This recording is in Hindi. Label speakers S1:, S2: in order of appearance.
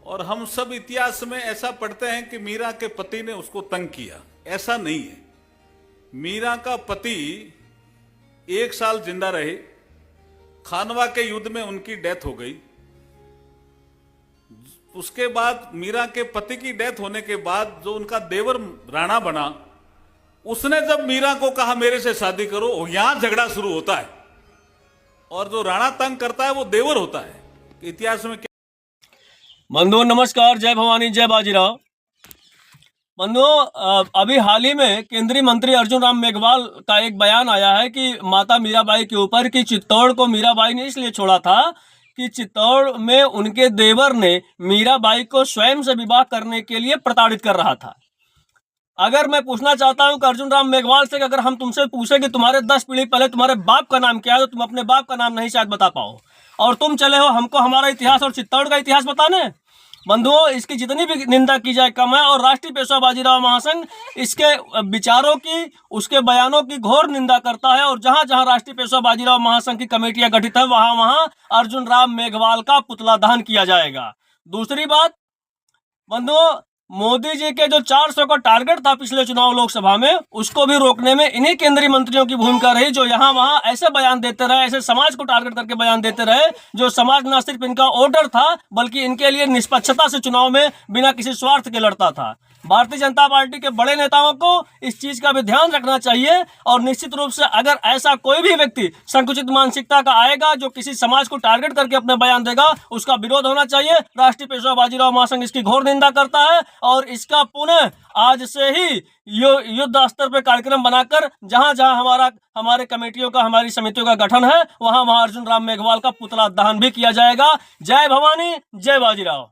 S1: और हम सब इतिहास में ऐसा पढ़ते हैं कि मीरा के पति ने उसको तंग किया। ऐसा नहीं है। मीरा का पति 1 साल जिंदा रहे, खानवा के युद्ध में उनकी डेथ हो गई। उसके बाद मीरा के पति की डेथ होने के बाद जो उनका देवर राणा बना, उसने जब मीरा को कहा मेरे से शादी करो, यहां झगड़ा शुरू होता है। और जो राणा तंग करता है वो देवर होता है। इतिहास में
S2: बंधुओं नमस्कार, जय भवानी जय बाजीराव। बंधुओं, अभी हाल ही में केंद्रीय मंत्री अर्जुन राम मेघवाल का एक बयान आया है कि माता मीराबाई के ऊपर कि चित्तौड़ को मीराबाई ने इसलिए छोड़ा था कि चित्तौड़ में उनके देवर ने मीराबाई को स्वयं से विवाह करने के लिए प्रताड़ित कर रहा था। अगर मैं पूछना चाहता हूं कि अर्जुन राम मेघवाल से कि अगर हम तुमसे पूछे कि तुम्हारे 10 पीढ़ी पहले तुम्हारे बाप का नाम क्या है, तो तुम अपने बाप का नाम नहीं शायद बता पाओ, और तुम चले हो हमको हमारा इतिहास और चित्तौड़ का इतिहास बताने। बंधुओं, इसकी जितनी भी निंदा की जाए कम है। और राष्ट्रीय पेशवा बाजीराव महासंघ इसके विचारों की, उसके बयानों की घोर निंदा करता है। और जहां जहां राष्ट्रीय पेशवा बाजीराव महासंघ की कमेटियां गठित है, वहां वहां अर्जुन राम मेघवाल का पुतला दहन किया जाएगा। दूसरी बात बंधुओं, मोदी जी के जो 400 का टारगेट था पिछले चुनाव लोकसभा में, उसको भी रोकने में इन्हीं केंद्रीय मंत्रियों की भूमिका रही, जो यहाँ वहां ऐसे बयान देते रहे, ऐसे समाज को टारगेट करके बयान देते रहे, जो समाज न सिर्फ इनका वोटर था बल्कि इनके लिए निष्पक्षता से चुनाव में बिना किसी स्वार्थ के लड़ता था। भारतीय जनता पार्टी के बड़े नेताओं को इस चीज का भी ध्यान रखना चाहिए। और निश्चित रूप से अगर ऐसा कोई भी व्यक्ति संकुचित मानसिकता का आएगा जो किसी समाज को टारगेट करके अपने बयान देगा, उसका विरोध होना चाहिए। राष्ट्रीय पेशवा बाजीराव महासंघ इसकी घोर निंदा करता है और इसका पुनः आज से ही युद्ध स्तर पर कार्यक्रम बनाकर जहां जहां हमारे कमेटियों का, हमारी समितियों का गठन है, वहां वहां अर्जुन राम मेघवाल का पुतला दहन भी किया जाएगा। जय भवानी जय बाजीराव।